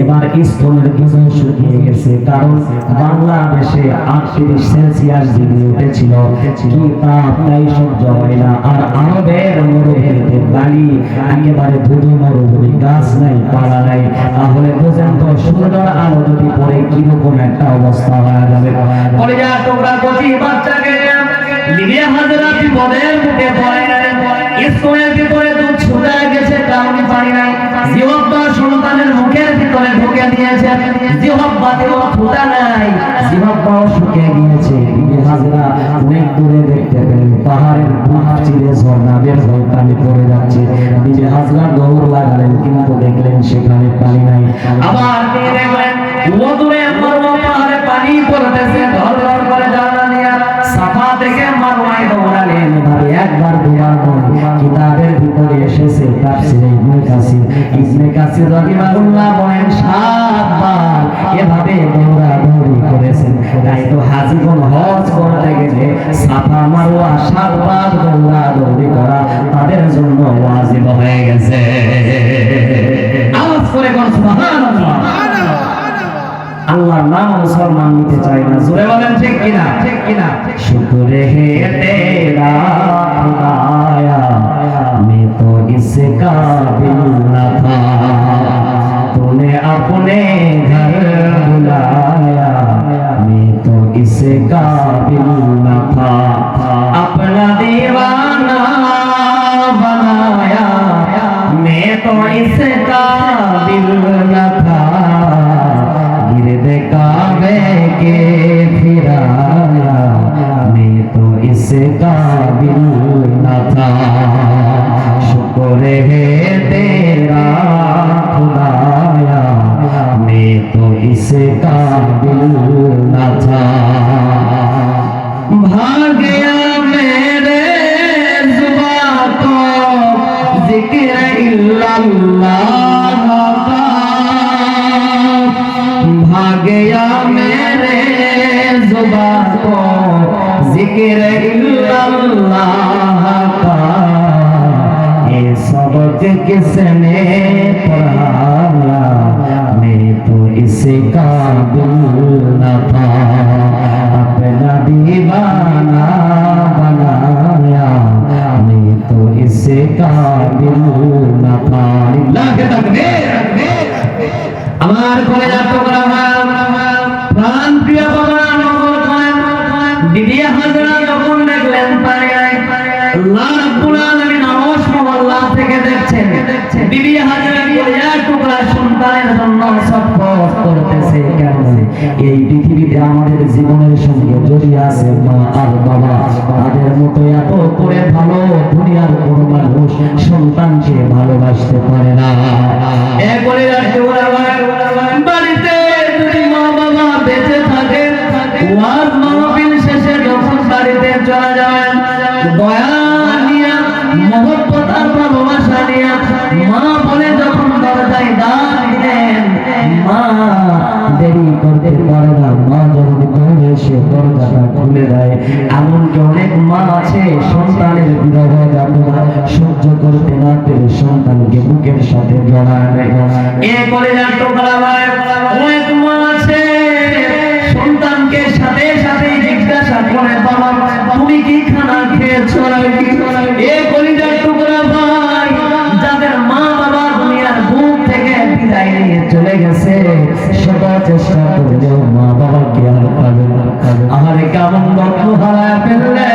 এবার স্তনের ভিতর শুকিয়ে গেছে, কারণ বাংলাদেশে 38 সেলসিয়াস ডিগ্রি উঠেছিল, কি তাপ তাই সহ্য হয় না। আর আরবের মরুভূমিতে বালি, একেবারে ধুধু মরুভূমি, গাছ নাই পালা নাই, তাহলে বোঝেন তো সূর্যের আলো যদি পড়ে কিরকম একটা অবস্থা হয়ে যাবে। কলিজা টুকরা কচি বাচ্চাকে লিবিয়া হাজরা বিপদের মুখে পড়ে স্তনের ভিতরে দুধ শুকায় গেছে, কারণ পানি নাই, জিহ্বা সন্তানের মুখের ভিতরে ঢুকে দিয়েছে, জিহ্বাতেও ক্ষুধা নাই, জিহ্বাও শুকিয়ে গিয়েছে। লিবিয়া হাজরা অনেক দূরে দেখতে পেলেন পাহাড়ের বুক চিরে ঝর্ণা বের হয়ে পানি পড়ে যাচ্ছে। লিবিয়া হাজরা দৌড় লাগালেন, কিন্তু দেখলেন সেখানে পানি নাই। আবার তিনি দেখলেন দূরে মারওয়া পাহাড়ে পানি পড়তেছে, ধর করে জানা নিয়ে সাফা থেকে মারওয়ায় দৌড়ালেন। ভাই একবার দুবার নয়, কিতাবের ভিতরে এসেছে তাফসীরে ইবনে কাসির রাহিমাহুল্লাহ বলেন 7 বার এভাবে দৌড়াদৌড়ি করেছেন। তাই তো হাজীগণ হজ করতে গেলে সাফা মারওয়া 7 বার দৌড়াদৌড়ি করা তাদের জন্য ওয়াজিব হয়ে গেছে। আওয়াজ করে বলুন সুবহানাল্লাহ। আল্লাহর নাম মুসলমান নিতে চাই না, জোরে বলেন ঠিক কিনা? ঠিক কিনা? শুকরে হে তেরা খুদায়া मैं तो इस काबिल न था, तूने अपने घर बुलाया मैं तो इस काबिल न था, अपना दीवाना बनाया मैं तो इस काबिल न था, गिरद काबे के फिराया मैं तो इस काबिल न था, शुक्र है तेरा खुदाया मैं तो इस काबिल न था, भाग गया मेरे जुबां को जिक्र इल्लल्लाह का, भाग गया मेरे जुबां को जिक्र इल्लल्लाह का, ये सबक किसने पढ़ाया मैं तो इस काबिल न था, अपना दीवाना बनाया मैं तो इस काबिल न था। अल्लाह के तकबीर। আমার কলেজার টুকরা প্রাণ প্রিয় বাবা লিবিয়া হাজরা যখন দেখলেন পানি নাই, আল্লাহ রাব্বুল আলামিন আরশ মহল্লা থেকে দেখছেন লিবিয়া হাজরা কলেজার টুকরা সন্তানের জন্য ছটফট করতেছে। কেন? এই পৃথিবীতে আমাদের জীবনের সঙ্গে জড়িয়ে আছে মা আর বাবা, তাদের মতো এত করে ভালো দুনিয়ার কোনো মানুষ সন্তানকে ভালোবাসতে পারে না। এ কলেজার টুকরা বাড়িতে যদি মা বাবা বেঁচে থাকে, ওয়াজ মাহফিল শেষে যখন বাড়িতে চলে যাবেন, দয়া নিয়ে মহব্বত আর ভালোবাসা নিয়ে মা বলে যখন দরজায় ডাক দেন, মা দেরি করতে পারে না, মা যখন ঘরে এসে দরজাটা খুলে দেয়। এমনকি অনেক মা আছে সন্তানের বিরহ যাতনা সহ্য করতে না পেরে সন্তানকে বুকের সাথে জড়ায় নেয়। এ করে টুকরা ভাই অনেক মা আছে সন্তানকে সাথে সাথে জিজ্ঞাসা করে, বাবা তুমি কি খানা খেয়েছো নাকি? এ কলিজার টুকরা ভাই যাদের মা বাবা দুনিয়ার বুক থেকে বিদায় নিয়ে চলে গেছে, শত চেষ্টা করলেও মা বাবাকে আর পাবে না। আহারে কেমন গল্প হারায় ফেললে